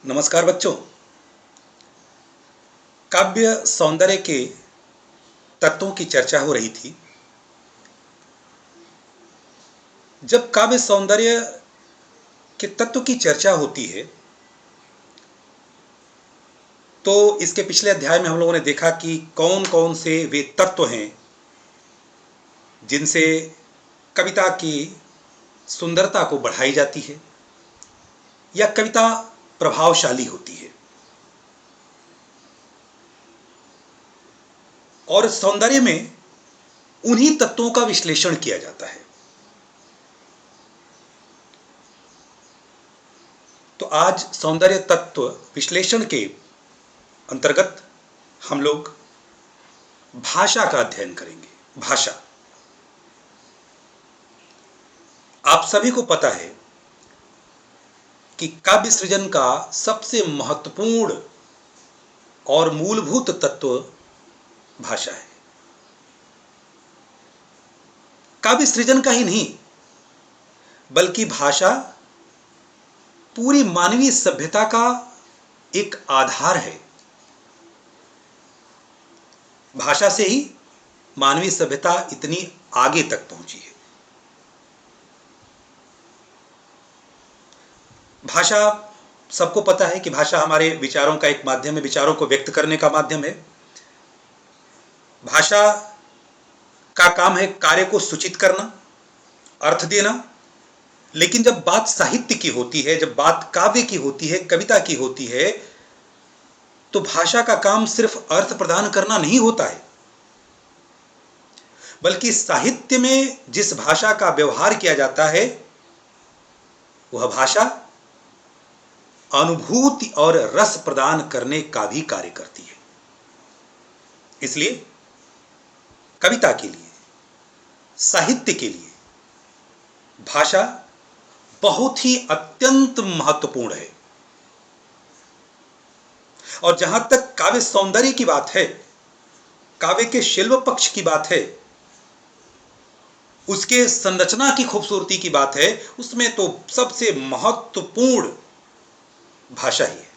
नमस्कार बच्चों। काव्य सौंदर्य के तत्वों की चर्चा हो रही थी। जब काव्य सौंदर्य के तत्व की चर्चा होती है तो इसके पिछले अध्याय में हम लोगों ने देखा कि कौन कौन से वे तत्व हैं जिनसे कविता की सुंदरता को बढ़ाई जाती है या कविता प्रभावशाली होती है। और सौंदर्य में उन्हीं तत्वों का विश्लेषण किया जाता है। तो आज सौंदर्य तत्व विश्लेषण के अंतर्गत हम लोग भाषा का अध्ययन करेंगे। भाषा, आप सभी को पता है कि काव्य सृजन का सबसे महत्वपूर्ण और मूलभूत तत्व भाषा है। काव्य सृजन का ही नहीं बल्कि भाषा पूरी मानवीय सभ्यता का एक आधार है। भाषा से ही मानवीय सभ्यता इतनी आगे तक पहुंची है। भाषा, सबको पता है कि भाषा हमारे विचारों का एक माध्यम है, विचारों को व्यक्त करने का माध्यम है। भाषा का काम है कार्य को सूचित करना, अर्थ देना। लेकिन जब बात साहित्य की होती है, जब बात काव्य की होती है, कविता की होती है, तो भाषा का काम सिर्फ अर्थ प्रदान करना नहीं होता है, बल्कि साहित्य में जिस भाषा का व्यवहार किया जाता है वह भाषा अनुभूति और रस प्रदान करने का भी कार्य करती है। इसलिए कविता के लिए, साहित्य के लिए भाषा बहुत ही अत्यंत महत्वपूर्ण है। और जहां तक काव्य सौंदर्य की बात है, काव्य के शिल्प पक्ष की बात है, उसके संरचना की खूबसूरती की बात है, उसमें तो सबसे महत्वपूर्ण भाषा ही है।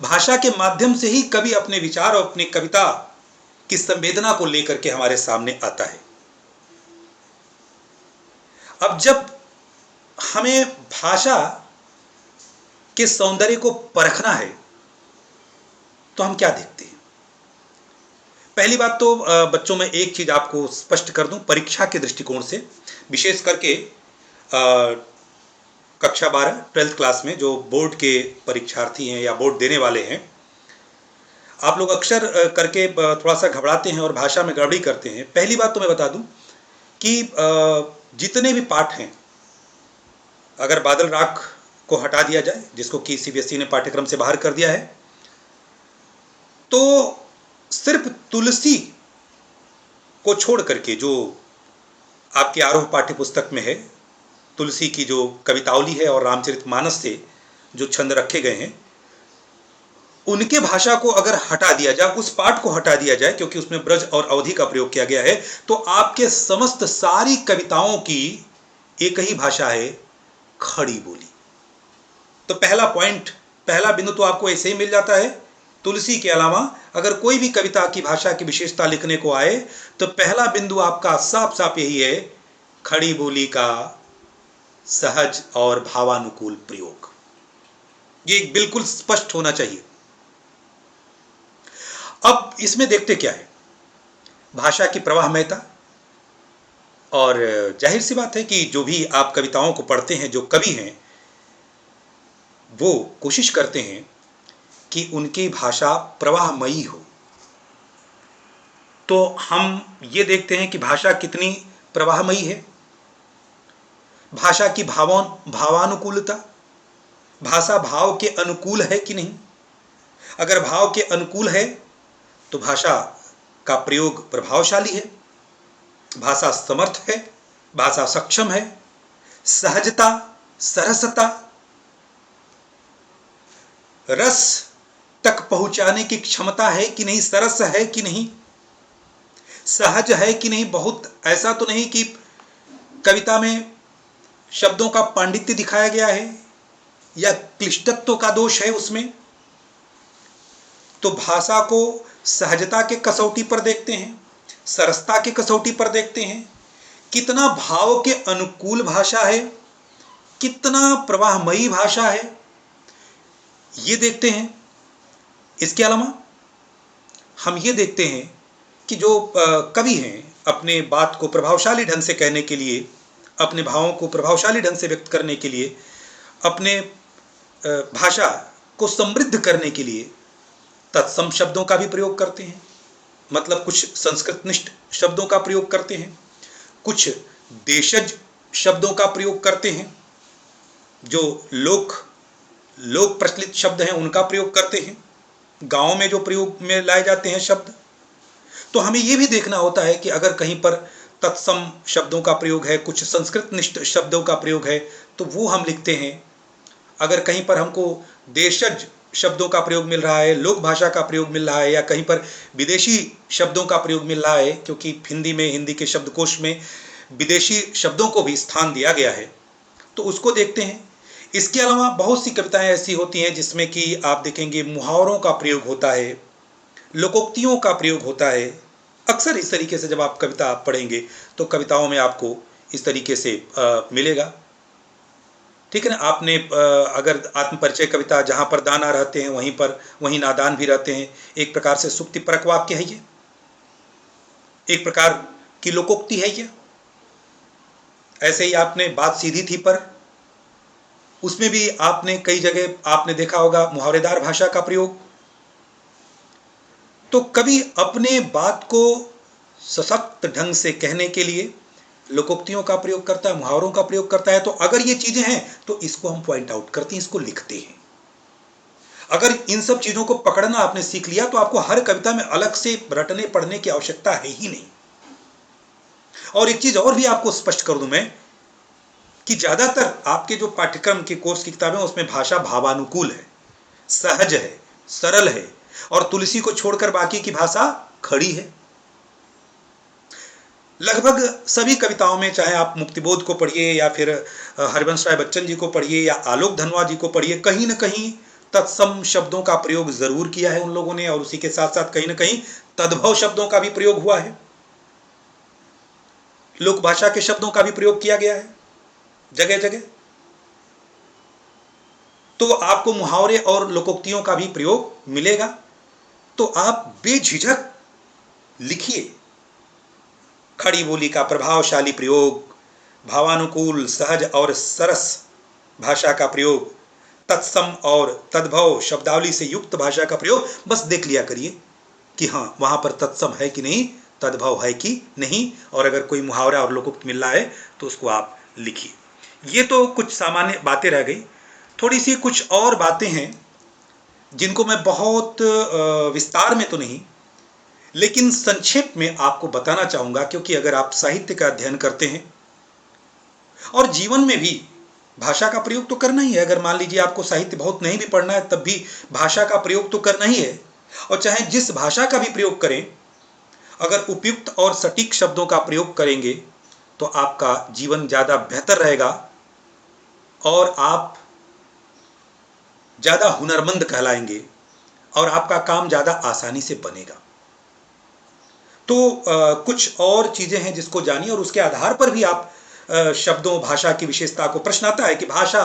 भाषा के माध्यम से ही कवि अपने विचार और अपनी कविता की संवेदना को लेकर के हमारे सामने आता है। अब जब हमें भाषा के सौंदर्य को परखना है तो हम क्या देखते हैं? पहली बात तो बच्चों में एक चीज आपको स्पष्ट कर दूं, परीक्षा के दृष्टिकोण से, विशेष करके कक्षा 12 12th क्लास में जो बोर्ड के परीक्षार्थी हैं या बोर्ड देने वाले हैं, आप लोग अक्सर करके थोड़ा सा घबराते हैं और भाषा में गड़बड़ी करते हैं। पहली बात तो मैं बता दूं कि जितने भी पाठ हैं, अगर बादल राग को हटा दिया जाए, जिसको कि सीबीएसई ने पाठ्यक्रम से बाहर कर दिया है, तो सिर्फ तुलसी को छोड़ करके जो आपके आरोह पाठ्य पुस्तक में है, तुलसी की जो कवितावली है और रामचरितमानस से जो छंद रखे गए हैं, उनके भाषा को अगर हटा दिया जाए, उस पाठ को हटा दिया जाए, क्योंकि उसमें ब्रज और अवधि का प्रयोग किया गया है, तो आपके समस्त सारी कविताओं की एक ही भाषा है, खड़ी बोली। तो पहला पॉइंट, पहला बिंदु तो आपको ऐसे ही मिल जाता है। तुलसी के अलावा अगर कोई भी कविता की भाषा की विशेषता लिखने को आए तो पहला बिंदु आपका साफ साफ यही है, खड़ी बोली का सहज और भावानुकूल प्रयोग। ये बिल्कुल स्पष्ट होना चाहिए। अब इसमें देखते क्या है, भाषा की प्रवाहमयता। और जाहिर सी बात है कि जो भी आप कविताओं को पढ़ते हैं, जो कवि हैं, वो कोशिश करते हैं कि उनकी भाषा प्रवाहमयी हो। तो हम ये देखते हैं कि भाषा कितनी प्रवाहमयी है। भाषा की भावानुकूलता, भाषा भाव के अनुकूल है कि नहीं। अगर भाव के अनुकूल है तो भाषा का प्रयोग प्रभावशाली है, भाषा समर्थ है, भाषा सक्षम है। सहजता, सरसता, रस तक पहुंचाने की क्षमता है कि नहीं, सरस है कि नहीं, सहज है कि नहीं। बहुत ऐसा तो नहीं कि कविता में शब्दों का पांडित्य दिखाया गया है या क्लिष्टत्व का दोष है उसमें, तो भाषा को सहजता के कसौटी पर देखते हैं, सरसता के कसौटी पर देखते हैं, कितना भाव के अनुकूल भाषा है, कितना प्रवाहमयी भाषा है, ये देखते हैं। इसके अलावा हम ये देखते हैं कि जो कवि हैं, अपने बात को प्रभावशाली ढंग से कहने के लिए, अपने भावों को प्रभावशाली ढंग से व्यक्त करने के लिए, अपने भाषा को समृद्ध करने के लिए तत्सम शब्दों का भी प्रयोग करते हैं, मतलब कुछ संस्कृतनिष्ठ शब्दों का प्रयोग करते हैं, कुछ देशज शब्दों का प्रयोग करते हैं, जो लोक प्रचलित शब्द हैं उनका प्रयोग करते हैं, गांव में जो प्रयोग में लाए जाते हैं शब्द। तो हमें यह भी देखना होता है कि अगर कहीं पर तत्सम शब्दों का प्रयोग है, कुछ संस्कृतनिष्ठ शब्दों का प्रयोग है, तो वो हम लिखते हैं। अगर कहीं पर हमको देशज शब्दों का प्रयोग मिल रहा है, लोक भाषा का प्रयोग मिल रहा है, या कहीं पर विदेशी शब्दों का प्रयोग मिल रहा है, क्योंकि हिंदी के शब्दकोश में विदेशी शब्दों को भी स्थान दिया गया है, तो उसको देखते हैं। इसके अलावा बहुत सी कविताएं ऐसी होती हैं जिसमें कि आप देखेंगे मुहावरों का प्रयोग होता है, लोकोक्तियों का प्रयोग होता है। अक्सर इस तरीके से जब आप कविता पढ़ेंगे तो कविताओं में आपको इस तरीके से मिलेगा। ठीक है ना। आपने अगर आत्मपरिचय कविता, जहाँ पर दाना रहते हैं वहीं नादान भी रहते हैं, एक प्रकार से सुक्ति परक वाक्य है ये, एक प्रकार की लोकोक्ति है ये। ऐसे ही आपने बात सीधी थी पर, उसमें भी आपने कई जगह आपने देखा होगा मुहावरेदार भाषा का प्रयोग। तो कवि अपने बात को सशक्त ढंग से कहने के लिए लोकोक्तियों का प्रयोग करता है, मुहावरों का प्रयोग करता है। तो अगर ये चीजें हैं तो इसको हम पॉइंट आउट करते हैं, इसको लिखते हैं। अगर इन सब चीजों को पकड़ना आपने सीख लिया तो आपको हर कविता में अलग से रटने पढ़ने की आवश्यकता है ही नहीं। और एक चीज और भी आपको स्पष्ट कर दूं मैं, कि ज्यादातर आपके जो पाठ्यक्रम के कोर्स की किताबें, उसमें भाषा भावानुकूल है, सहज है, सरल है, और तुलसी को छोड़कर बाकी की भाषा खड़ी है। लगभग सभी कविताओं में, चाहे आप मुक्तिबोध को पढ़िए या फिर हरिवंश राय बच्चन जी को पढ़िए या आलोक धनवा जी को पढ़िए, कहीं ना कहीं तत्सम शब्दों का प्रयोग जरूर किया है उन लोगों ने, और उसी के साथ साथ कहीं ना कहीं तद्भव शब्दों का भी प्रयोग हुआ है, लोक भाषा के शब्दों का भी प्रयोग किया गया है जगह जगह। तो आपको मुहावरे और लोकोक्तियों का भी प्रयोग मिलेगा। तो आप बेझिझक लिखिए। खड़ी बोली का प्रभावशाली प्रयोग, भावानुकूल, सहज और सरस भाषा का प्रयोग, तत्सम और तद्भव शब्दावली से युक्त भाषा का प्रयोग, बस देख लिया करिए कि हाँ वहां पर तत्सम है कि नहीं, तद्भव है कि नहीं, और अगर कोई मुहावरा और लोकोक्ति मिल रहा है तो उसको आप लिखिए। ये तो कुछ सामान्य बातें रह गई। थोड़ी सी कुछ और बातें हैं जिनको मैं बहुत विस्तार में तो नहीं, लेकिन संक्षेप में आपको बताना चाहूंगा, क्योंकि अगर आप साहित्य का अध्ययन करते हैं और जीवन में भी भाषा का प्रयोग तो करना ही है, अगर मान लीजिए आपको साहित्य बहुत नहीं भी पढ़ना है तब भी भाषा का प्रयोग तो करना ही है, और चाहे जिस भाषा का भी प्रयोग करें, अगर उपयुक्त और सटीक शब्दों का प्रयोग करेंगे तो आपका जीवन ज्यादा बेहतर रहेगा और आप ज्यादा हुनरमंद कहलाएंगे और आपका काम ज्यादा आसानी से बनेगा। तो कुछ और चीजें हैं जिसको जानिए, और उसके आधार पर भी आप शब्दों, भाषा की विशेषता को, प्रश्न आता है कि भाषा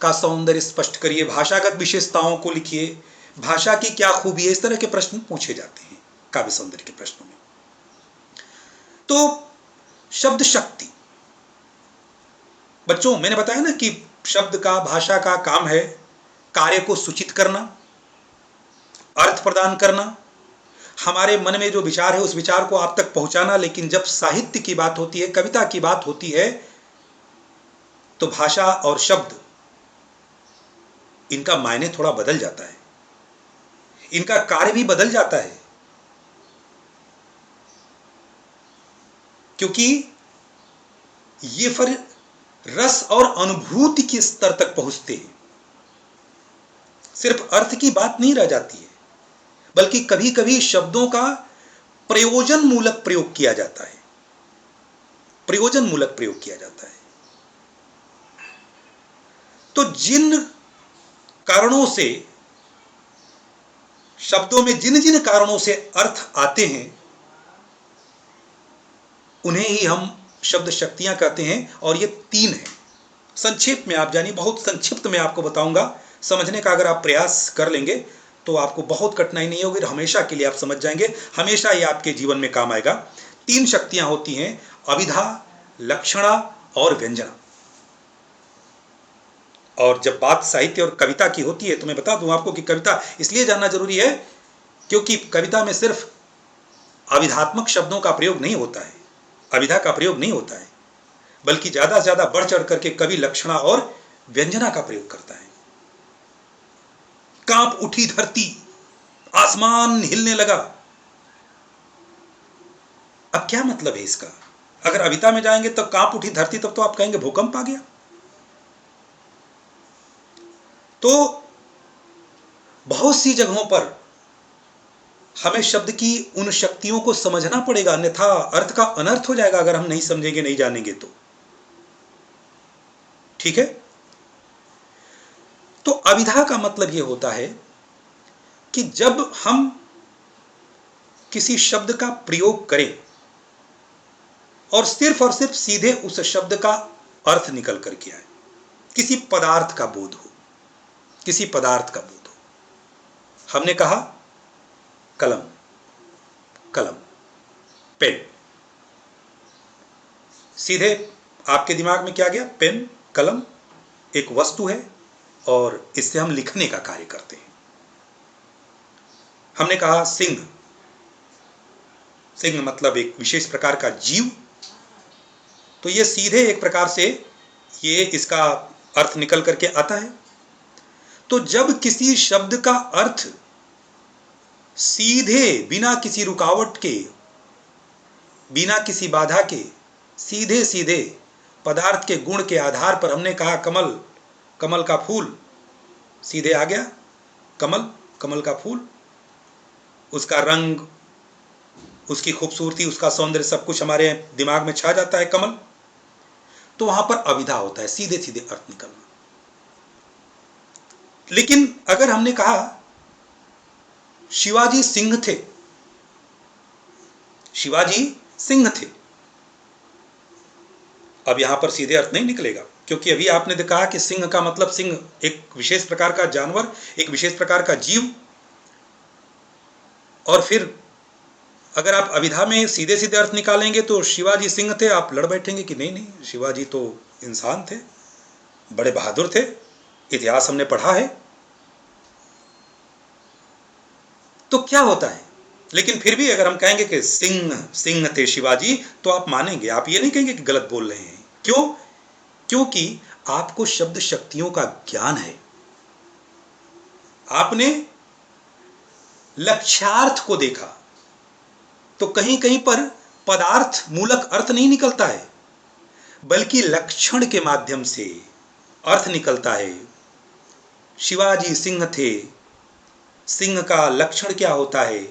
का सौंदर्य स्पष्ट करिए, भाषागत विशेषताओं को लिखिए, भाषा की क्या खूबी है, इस तरह के प्रश्न पूछे जाते हैं काव्य सौंदर्य के प्रश्नों में। तो शब्द शक्ति, बच्चों मैंने बताया ना कि शब्द का, भाषा का काम है कार्य को सूचित करना, अर्थ प्रदान करना, हमारे मन में जो विचार है उस विचार को आप तक पहुंचाना। लेकिन जब साहित्य की बात होती है, कविता की बात होती है, तो भाषा और शब्द, इनका मायने थोड़ा बदल जाता है, इनका कार्य भी बदल जाता है, क्योंकि ये फिर रस और अनुभूति के स्तर तक पहुंचते हैं। सिर्फ अर्थ की बात नहीं रह जाती है, बल्कि कभी कभी शब्दों का प्रयोजन मूलक प्रयोग किया जाता है, प्रयोजन मूलक प्रयोग किया जाता है। तो जिन कारणों से, शब्दों में जिन जिन कारणों से अर्थ आते हैं उन्हें ही हम शब्द शक्तियां कहते हैं। और ये 3 हैं। संक्षेप में आप जानिए, बहुत संक्षिप्त में आपको बताऊंगा। समझने का अगर आप प्रयास कर लेंगे तो आपको बहुत कठिनाई नहीं होगी, हमेशा के लिए आप समझ जाएंगे, हमेशा ये आपके जीवन में काम आएगा। 3 शक्तियां होती हैं, अभिधा, लक्षणा और व्यंजना। और जब बात साहित्य और कविता की होती है तो मैं बता दूं आपको कि कविता इसलिए जानना जरूरी है क्योंकि कविता में सिर्फ अभिधात्मक शब्दों का प्रयोग नहीं होता है, अभिधा का प्रयोग नहीं होता है, बल्कि ज्यादा से ज्यादा बढ़ चढ़ करके कवि लक्षणा और व्यंजना का प्रयोग करता है। कांप उठी धरती, आसमान हिलने लगा। अब क्या मतलब है इसका? अगर अभिधा में जाएंगे तब कांप उठी धरती, तब तो आप कहेंगे भूकंप आ गया। तो बहुत सी जगहों पर हमें शब्द की उन शक्तियों को समझना पड़ेगा, अन्यथा अर्थ का अनर्थ हो जाएगा अगर हम नहीं समझेंगे, नहीं जानेंगे तो। ठीक है? तो अभिधा का मतलब यह होता है कि जब हम किसी शब्द का प्रयोग करें और सिर्फ सीधे उस शब्द का अर्थ निकल करके आए, किसी पदार्थ का बोध हो, किसी पदार्थ का बोध हो। हमने कहा कलम, कलम, पेन। सीधे आपके दिमाग में क्या गया? पेन, कलम एक वस्तु है और इससे हम लिखने का कार्य करते हैं। हमने कहा सिंह, सिंह मतलब एक विशेष प्रकार का जीव। तो ये सीधे एक प्रकार से ये इसका अर्थ निकल करके आता है। तो जब किसी शब्द का अर्थ सीधे बिना किसी रुकावट के, बिना किसी बाधा के, सीधे सीधे पदार्थ के गुण के आधार पर, हमने कहा कमल, कमल का फूल सीधे आ गया, कमल, कमल का फूल, उसका रंग, उसकी खूबसूरती, उसका सौंदर्य सब कुछ हमारे दिमाग में छा जाता है, कमल। तो वहां पर अभिधा होता है, सीधे सीधे अर्थ निकलना। लेकिन अगर हमने कहा शिवाजी सिंह थे, शिवाजी सिंह थे, अब यहां पर सीधे अर्थ नहीं निकलेगा, क्योंकि अभी आपने कहा कि सिंह का मतलब सिंह एक विशेष प्रकार का जानवर, एक विशेष प्रकार का जीव। और फिर अगर आप अभिधा में सीधे सीधे अर्थ निकालेंगे तो शिवाजी सिंह थे, आप लड़ बैठेंगे कि नहीं नहीं, शिवाजी तो इंसान थे, बड़े बहादुर थे, इतिहास हमने पढ़ा है। तो क्या होता है? लेकिन फिर भी अगर हम कहेंगे कि सिंह सिंह थे शिवाजी, तो आप मानेंगे, आप ये नहीं कहेंगे कि गलत बोल रहे हैं। क्यों? क्योंकि आपको शब्द शक्तियों का ज्ञान है, आपने लक्ष्यार्थ को देखा। तो कहीं कहीं पर पदार्थ मूलक अर्थ नहीं निकलता है, बल्कि लक्षण के माध्यम से अर्थ निकलता है। शिवाजी सिंह थे, सिंह का लक्षण क्या होता है?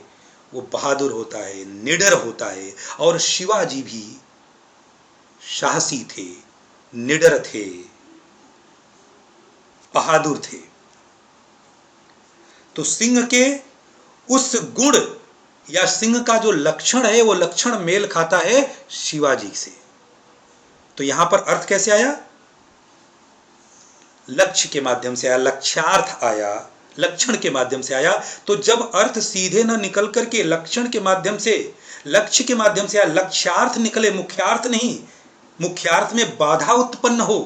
वो बहादुर होता है, निडर होता है। और शिवाजी भी साहसी थे, निडर थे, बहादुर थे। तो सिंह के उस गुण या सिंह का जो लक्षण है, वो लक्षण मेल खाता है शिवाजी से। तो यहां पर अर्थ कैसे आया? लक्ष्य के माध्यम से आया, लक्ष्यार्थ आया, लक्षण के माध्यम से आया। तो जब अर्थ सीधे ना निकल करके लक्षण के माध्यम से, लक्ष्य के माध्यम से आया, लक्ष्यार्थ निकले, मुख्यार्थ नहीं, मुख्यार्थ में बाधा उत्पन्न हो,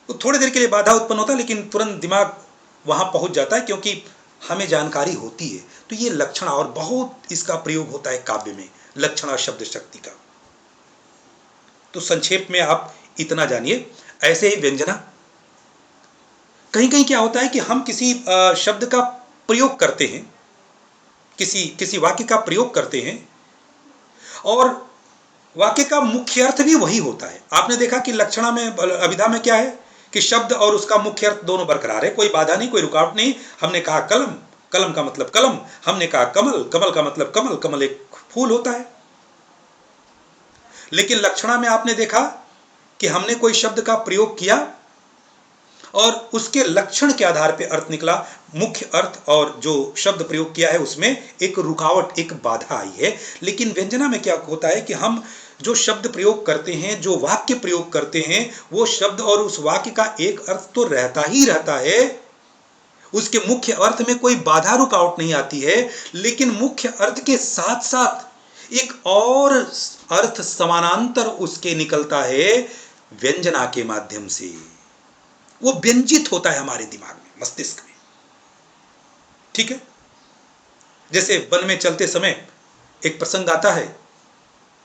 तो थोड़ी देर के लिए बाधा उत्पन्न होता है, लेकिन तुरंत दिमाग वहां पहुंच जाता है, क्योंकि हमें जानकारी होती है। तो ये लक्षण, और बहुत इसका प्रयोग होता है काव्य में, लक्षण शब्द शक्ति का। तो संक्षेप में आप इतना जानिए। ऐसे ही व्यंजना, कहीं कहीं क्या होता है कि हम किसी शब्द का प्रयोग करते हैं, किसी वाक्य का प्रयोग करते हैं, और वाक्य का मुख्य अर्थ भी वही होता है। आपने देखा कि लक्षणा में, अभिधा में क्या है कि शब्द और उसका मुख्य अर्थ दोनों बरकरार है, कोई बाधा नहीं, कोई रुकावट नहीं। हमने कहा कलम, कलम का मतलब कलम। हमने कहा कमल, कमल का मतलब कमल, कमल एक फूल होता है। लेकिन लक्षणा में आपने देखा कि हमने कोई शब्द का प्रयोग किया और उसके लक्षण के आधार पर अर्थ निकला, मुख्य अर्थ, और जो शब्द प्रयोग किया है उसमें एक रुकावट, एक बाधा आई है। लेकिन व्यंजना में क्या होता है कि हम जो शब्द प्रयोग करते हैं, जो वाक्य प्रयोग करते हैं, वो शब्द और उस वाक्य का एक अर्थ तो रहता ही रहता है, उसके मुख्य अर्थ में कोई बाधा रुकावट नहीं आती है, लेकिन मुख्य अर्थ के साथ साथ एक और अर्थ समानांतर उसके निकलता है व्यंजना के माध्यम से। वो व्यंजित होता है हमारे दिमाग में, मस्तिष्क में। ठीक है, जैसे वन में चलते समय एक प्रसंग आता है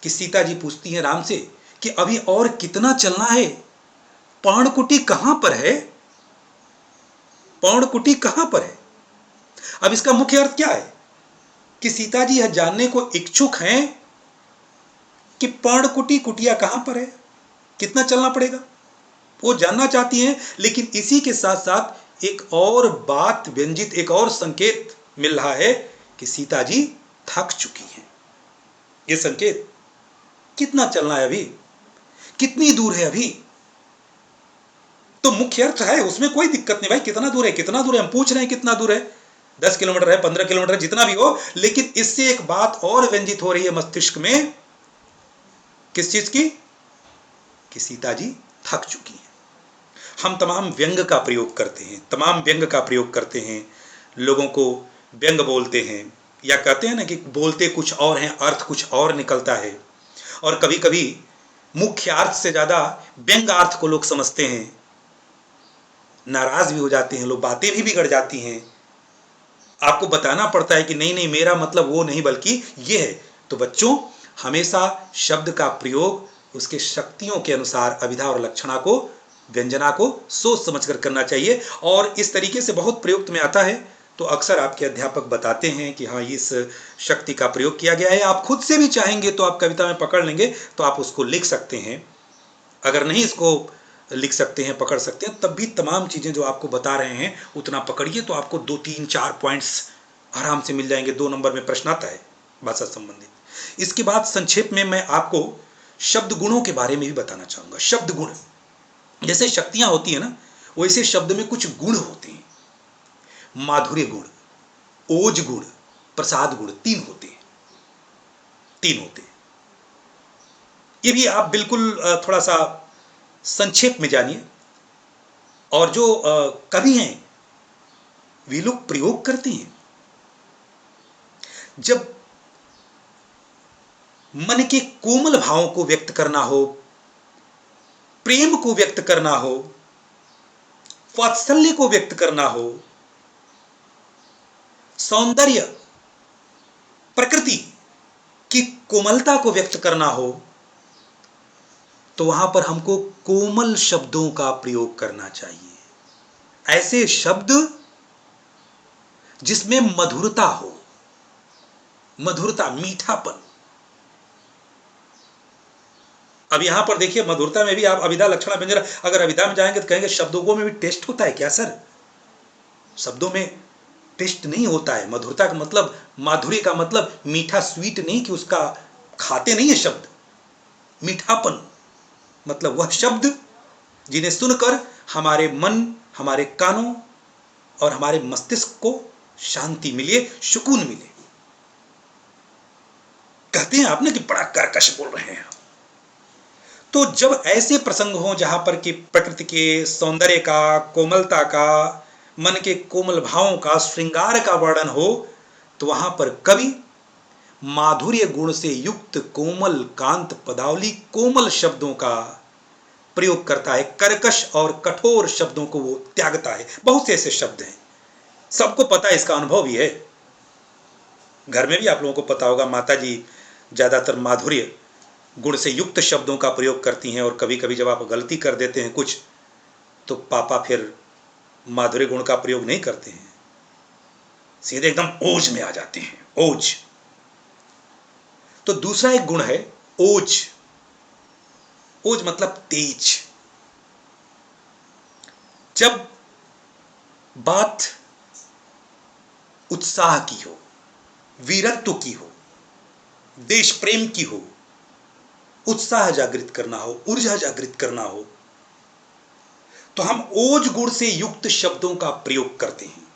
कि सीता जी पूछती हैं राम से कि अभी और कितना चलना है, पर्णकुटी कहां पर है, पर्णकुटी कहां पर है। अब इसका मुख्य अर्थ क्या है कि सीता जी यह जानने को इच्छुक हैं कि पर्णकुटी, कुटिया कहां पर है, कितना चलना पड़ेगा, वो जानना चाहती हैं। लेकिन इसी के साथ साथ एक और बात व्यंजित, एक और संकेत मिल रहा है कि सीता जी थक चुकी हैं। ये संकेत, कितना चलना है अभी, कितनी दूर है अभी, तो मुख्य अर्थ है, उसमें कोई दिक्कत नहीं भाई, कितना दूर है, कितना दूर है, हम पूछ रहे हैं कितना दूर है, 10 किलोमीटर है, 15 किलोमीटर है, जितना भी हो। लेकिन इससे एक बात और व्यंजित हो रही है मस्तिष्क में, किस चीज की, कि सीता जी थक चुकी हैं। हम तमाम व्यंग का प्रयोग करते हैं, तमाम व्यंग का प्रयोग करते हैं, लोगों को व्यंग बोलते हैं, या कहते हैं ना कि बोलते कुछ और हैं, अर्थ कुछ और निकलता है। और कभी कभी मुख्य अर्थ से ज्यादा व्यंग अर्थ को लोग समझते हैं, नाराज भी हो जाते हैं लोग, बातें भी बिगड़ जाती हैं। आपको बताना पड़ता है कि नहीं नहीं, मेरा मतलब वो नहीं बल्कि ये है। तो बच्चों, हमेशा शब्द का प्रयोग उसके शक्तियों के अनुसार अभिधा और लक्षणा को, व्यंजना को सोच समझकर करना चाहिए। और इस तरीके से बहुत प्रयुक्त में आता है तो अक्सर आपके अध्यापक बताते हैं कि हाँ, इस शक्ति का प्रयोग किया गया है। आप खुद से भी चाहेंगे तो आप कविता में पकड़ लेंगे तो आप उसको लिख सकते हैं। अगर नहीं इसको लिख सकते हैं, पकड़ सकते हैं, तब भी तमाम चीज़ें जो आपको बता रहे हैं उतना पकड़िए, तो आपको 2, 3, 4 पॉइंट्स आराम से मिल जाएंगे। 2 नंबर में प्रश्न आता है भाषा संबंधित। इसके बाद संक्षेप में मैं आपको शब्द गुणों के बारे में भी बताना चाहूँगा। शब्द गुण, जैसे शक्तियाँ होती हैं ना, वैसे शब्द में कुछ गुण होते हैं। माधुर्य गुण, ओज गुण, प्रसाद गुण, 3 होते हैं, 3 होते हैं। ये भी आप बिल्कुल थोड़ा सा संक्षेप में जानिए। और जो कवि हैं वे लोग प्रयोग करते हैं, जब मन के कोमल भावों को व्यक्त करना हो, प्रेम को व्यक्त करना हो, वात्सल्य को व्यक्त करना हो, सौंदर्य, प्रकृति की कोमलता को व्यक्त करना हो, तो वहां पर हमको कोमल शब्दों का प्रयोग करना चाहिए। ऐसे शब्द जिसमें मधुरता हो, मधुरता, मीठापन। अब यहां पर देखिए, मधुरता में भी आप अभिधा लक्षणा व्यंजना, अगर अभिधा में जाएंगे तो कहेंगे शब्दों में भी टेस्ट होता है क्या सर? शब्दों में टेस्ट नहीं होता है। मधुरता का मतलब, माधुर्य का मतलब मीठा, स्वीट नहीं कि उसका खाते नहीं है शब्द। मीठापन मतलब वह शब्द जिन्हें सुनकर हमारे मन, हमारे कानों और हमारे मस्तिष्क को शांति मिले, सुकून मिले। कहते हैं आपने कि बड़ा कर्कश बोल रहे हैं। तो जब ऐसे प्रसंग हो जहां पर कि प्रकृति के सौंदर्य का, कोमलता का, मन के कोमल भावों का, श्रृंगार का वर्णन हो, तो वहां पर कवि माधुर्य गुण से युक्त कोमल कांत पदावली, कोमल शब्दों का प्रयोग करता है। कर्कश और कठोर शब्दों को वो त्यागता है। बहुत से ऐसे शब्द हैं, सबको पता है, इसका अनुभव भी है। घर में भी आप लोगों को पता होगा, माता जी ज्यादातर माधुर्य गुण से युक्त शब्दों का प्रयोग करती हैं। और कभी कभी जब आप गलती कर देते हैं कुछ, तो पापा फिर माधुर्य गुण का प्रयोग नहीं करते हैं, सीधे एकदम ओज में आ जाते हैं। ओज। तो दूसरा एक गुण है ओज। ओज मतलब तेज। जब बात उत्साह की हो, वीरत्व की हो, देश प्रेम की हो, उत्साह जागृत करना हो, ऊर्जा जागृत करना हो, तो हम ओज गुण से युक्त शब्दों का प्रयोग करते हैं,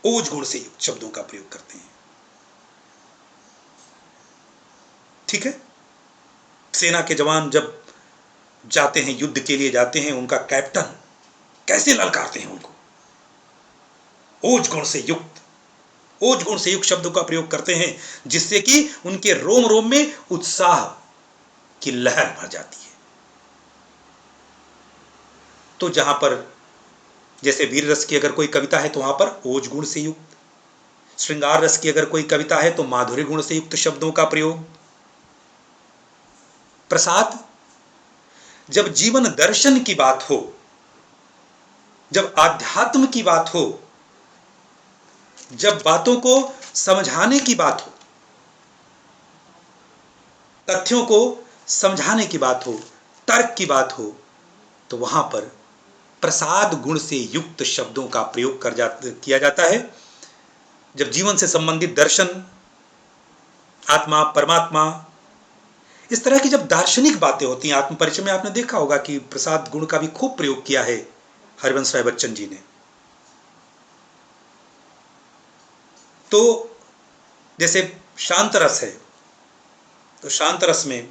ओज गुण से युक्त शब्दों का प्रयोग करते हैं। ठीक है। सेना के जवान जब जाते हैं, युद्ध के लिए जाते हैं, उनका कैप्टन कैसे ललकारते हैं उनको, ओज गुण से युक्त, ओज गुण से युक्त शब्दों का प्रयोग करते हैं, जिससे कि उनके रोम रोम में उत्साह की लहर भर जाती है। तो जहां पर जैसे वीर रस की अगर कोई कविता है तो वहां पर ओज गुण से युक्त, श्रृंगार रस की अगर कोई कविता है तो माधुर्य गुण से युक्त शब्दों का प्रयोग। प्रसाद, जब जीवन दर्शन की बात हो, जब आध्यात्म की बात हो, जब बातों को समझाने की बात हो, तथ्यों को समझाने की बात हो, तर्क की बात हो, तो वहां पर प्रसाद गुण से युक्त शब्दों का प्रयोग किया जाता है। जब जीवन से संबंधित दर्शन, आत्मा, परमात्मा, इस तरह की जब दार्शनिक बातें होती हैं, आत्म परिचय में आपने देखा होगा कि प्रसाद गुण का भी खूब प्रयोग किया है हरिवंश राय बच्चन जी ने। तो जैसे शांत रस है, तो शांत रस में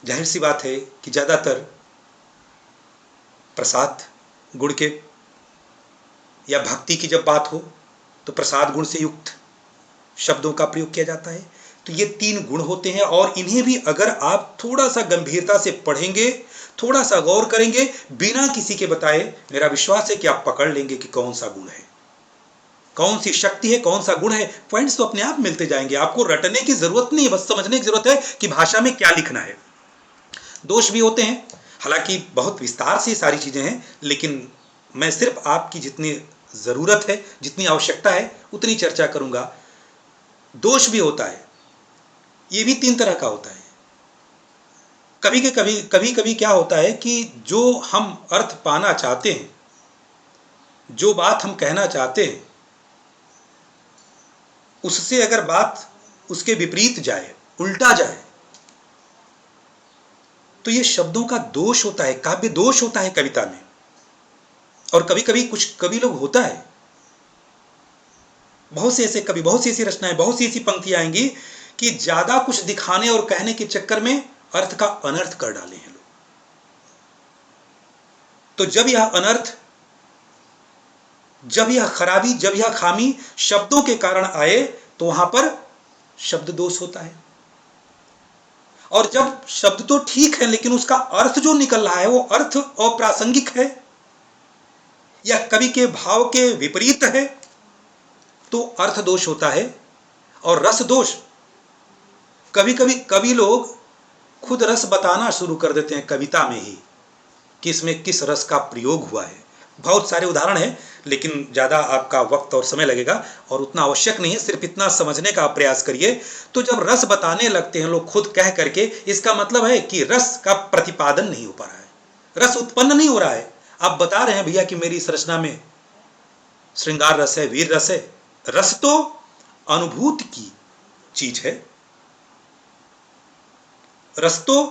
जाहिर सी बात है कि ज्यादातर प्रसाद गुण के, या भक्ति की जब बात हो तो प्रसाद गुण से युक्त शब्दों का प्रयोग किया जाता है। तो ये 3 गुण होते हैं, और इन्हें भी अगर आप थोड़ा सा गंभीरता से पढ़ेंगे, थोड़ा सा गौर करेंगे, बिना किसी के बताए, मेरा विश्वास है कि आप पकड़ लेंगे कि कौन सा गुण है, कौन सी शक्ति है, कौन सा गुण है। पॉइंट्स तो अपने आप मिलते जाएंगे, आपको रटने की जरूरत नहीं है, बस समझने की जरूरत है कि भाषा में क्या लिखना है। दोष भी होते हैं, हालांकि बहुत विस्तार से सारी चीजें हैं, लेकिन मैं सिर्फ आपकी जितनी जरूरत है, जितनी आवश्यकता है, उतनी चर्चा करूंगा। दोष भी होता है, ये भी 3 तरह का होता है। कभी कभी क्या होता है कि जो हम अर्थ पाना चाहते हैं, जो बात हम कहना चाहते हैं, उससे अगर बात उसके विपरीत जाए, उल्टा जाए, तो ये शब्दों का दोष होता है, काव्य दोष होता है कविता में। और कभी कभी कुछ कवि लोग होता है, बहुत से ऐसे कवि, बहुत सी ऐसी रचनाएं, बहुत सी ऐसी पंक्तियां आएंगी कि ज्यादा कुछ दिखाने और कहने के चक्कर में अर्थ का अनर्थ कर डाले हैं लोग। तो जब यह अनर्थ, जब यह खराबी, जब यह खामी शब्दों के कारण आए, तो वहां पर शब्द दोष होता है। और जब शब्द तो ठीक है, लेकिन उसका अर्थ जो निकल रहा है वो अर्थ अप्रासंगिक है, या कवि के भाव के विपरीत है, तो अर्थ दोष होता है। और रस दोष, कभी कभी कवि लोग खुद रस बताना शुरू कर देते हैं कविता में ही, कि इसमें किस रस का प्रयोग हुआ है। बहुत सारे उदाहरण हैं, लेकिन ज़्यादा आपका वक्त और समय लगेगा और उतना आवश्यक नहीं है, सिर्फ इतना समझने का प्रयास करिए। तो जब रस बताने लगते हैं लोग खुद कह करके, इसका मतलब है कि रस का प्रतिपादन नहीं हो पा रहा है, रस उत्पन्न नहीं हो रहा है। आप बता रहे हैं भैया कि मेरी इस रचना में श्रृंगार रस है, वीर रस है। रस तो अनुभूति की चीज है, रस तो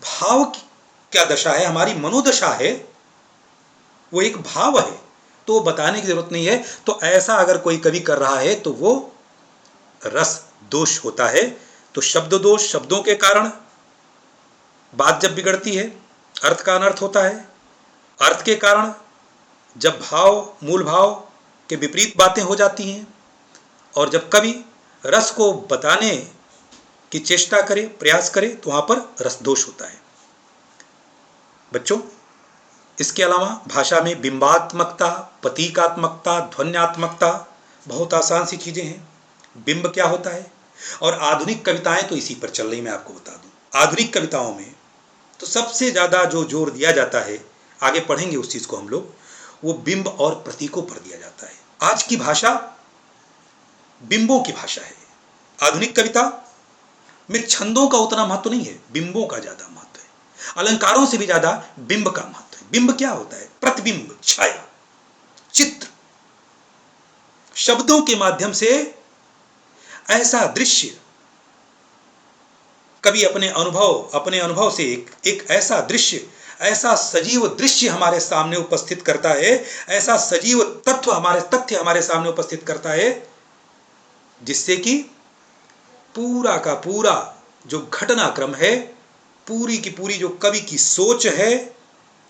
भाव की क्या दशा है, हमारी मनोदशा है, वो एक भाव है, तो बताने की जरूरत नहीं है। तो ऐसा अगर कोई कवि कर रहा है तो वो रस दोष होता है। तो शब्द दोष, शब्दों के कारण बात जब बिगड़ती है, अर्थ का अनर्थ होता है। अर्थ के कारण जब भाव, मूल भाव के विपरीत बातें हो जाती हैं, और जब कवि रस को बताने की चेष्टा करे, प्रयास करे, तो वहां पर रस दोष होता है। बच्चों, इसके अलावा भाषा में बिंबात्मकता, प्रतीकात्मकता, ध्वन्यात्मकता बहुत आसान सी चीजें हैं। बिंब क्या होता है, और आधुनिक कविताएं तो इसी पर चल रही, मैं आपको बता दूं। आधुनिक कविताओं में तो सबसे ज्यादा जो जोर दिया जाता है, आगे पढ़ेंगे उस चीज को हम लोग, वो बिंब और प्रतीकों पर दिया जाता है। आज की भाषा बिंबों की भाषा है। आधुनिक कविता में छंदों का उतना महत्व नहीं है, बिंबों का ज्यादा महत्व है। अलंकारों से भी ज्यादा बिंब का महत्व है। बिंब क्या होता है? प्रतिबिंब, छाया, चित्र। शब्दों के माध्यम से ऐसा दृश्य, कवि अपने अनुभव से एक ऐसा दृश्य ऐसा सजीव दृश्य हमारे सामने उपस्थित करता है, ऐसा सजीव तथ्य हमारे सामने उपस्थित करता है, जिससे कि पूरा का पूरा जो घटनाक्रम है, पूरी की पूरी जो कवि की सोच है,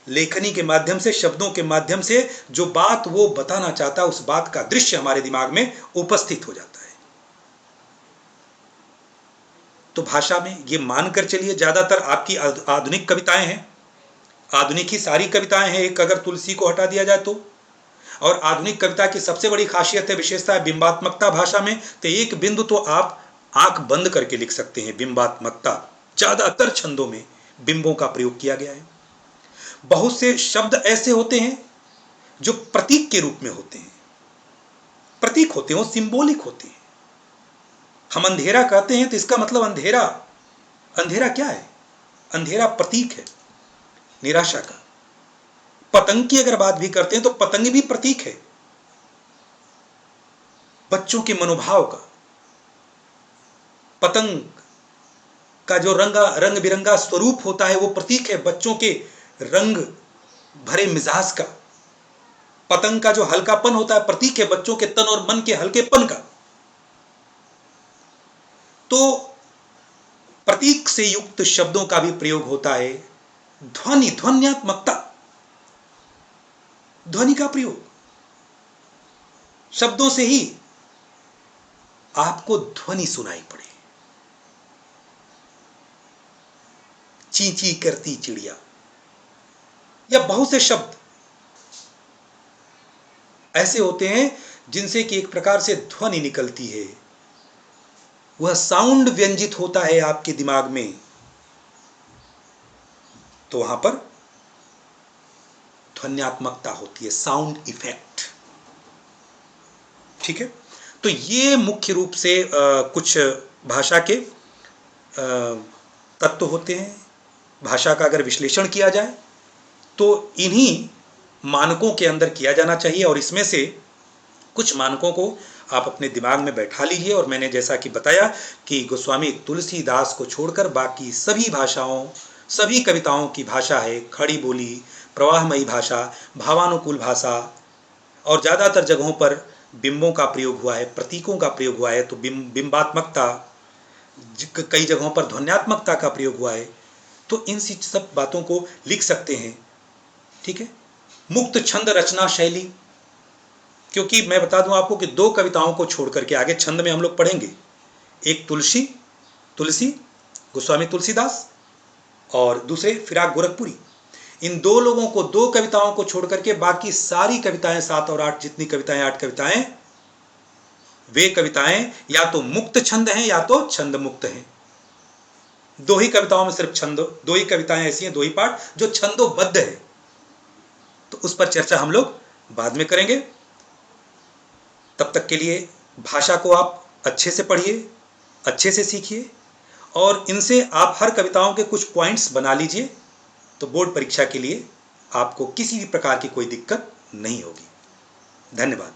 लेखनी के माध्यम से, शब्दों के माध्यम से जो बात वो बताना चाहता है, उस बात का दृश्य हमारे दिमाग में उपस्थित हो जाता है। तो भाषा में ये मानकर चलिए ज्यादातर आपकी आधुनिक कविताएं हैं, आधुनिक ही सारी कविताएं हैं, एक अगर तुलसी को हटा दिया जाए तो। और आधुनिक कविता की सबसे बड़ी खासियत है, विशेषता है बिंबात्मकता भाषा में। तो एक बिंदु तो आप आंख बंद करके लिख सकते हैं, बिंबात्मकता। ज्यादातर छंदों में बिंबों का प्रयोग किया गया है। बहुत से शब्द ऐसे होते हैं जो प्रतीक के रूप में होते हैं, प्रतीक होते हैं, वो सिंबॉलिक होते हैं। हम अंधेरा कहते हैं तो इसका मतलब अंधेरा, अंधेरा क्या है? अंधेरा प्रतीक है निराशा का। पतंग की अगर बात भी करते हैं तो पतंग भी प्रतीक है बच्चों के मनोभाव का। पतंग का जो रंग बिरंगा स्वरूप होता है वो प्रतीक है बच्चों के रंग भरे मिजाज का। पतंग का जो हल्कापन होता है प्रतीक है बच्चों के तन और मन के हल्केपन का। तो प्रतीक से युक्त शब्दों का भी प्रयोग होता है। ध्वन्यात्मकता, ध्वनि का प्रयोग, शब्दों से ही आपको ध्वनि सुनाई पड़े। ची ची करती चिड़िया, या बहुत से शब्द ऐसे होते हैं जिनसे कि एक प्रकार से ध्वनि निकलती है, वह साउंड व्यंजित होता है आपके दिमाग में, तो वहां पर ध्वन्यात्मकता होती है, साउंड इफेक्ट। ठीक है, तो ये मुख्य रूप से कुछ भाषा के तत्व होते हैं। भाषा का अगर विश्लेषण किया जाए तो इन्हीं मानकों के अंदर किया जाना चाहिए, और इसमें से कुछ मानकों को आप अपने दिमाग में बैठा लीजिए। और मैंने जैसा कि बताया कि गोस्वामी तुलसीदास को छोड़कर बाकी सभी भाषाओं, सभी कविताओं की भाषा है खड़ी बोली, प्रवाहमयी भाषा, भावानुकूल भाषा, और ज़्यादातर जगहों पर बिंबों का प्रयोग हुआ है, प्रतीकों का प्रयोग हुआ है। तो बिंबात्मकता, कई जगहों पर ध्वन्यात्मकता का प्रयोग हुआ है। तो इन सब बातों को लिख सकते हैं। ठीक है, मुक्त छंद रचना शैली, क्योंकि मैं बता दूं आपको कि दो कविताओं को छोड़ करके आगे छंद में हम लोग पढ़ेंगे, एक तुलसी गोस्वामी तुलसीदास और दूसरे फिराक गोरखपुरी। इन दो लोगों को, दो कविताओं को छोड़ करके बाकी सारी कविताएं, 7 और 8 जितनी कविताएं, 8 कविताएं, वे कविताएं या तो मुक्त छंद हैं या तो छंद मुक्त हैं। दो ही कविताओं में सिर्फ छंद, दो ही कविताएं ऐसी हैं, दो ही पाठ जो छंदोबद्ध है। तो उस पर चर्चा हम लोग बाद में करेंगे। तब तक के लिए भाषा को आप अच्छे से पढ़िए, अच्छे से सीखिए, और इनसे आप हर कविताओं के कुछ पॉइंट्स बना लीजिए, तो बोर्ड परीक्षा के लिए आपको किसी भी प्रकार की कोई दिक्कत नहीं होगी। धन्यवाद।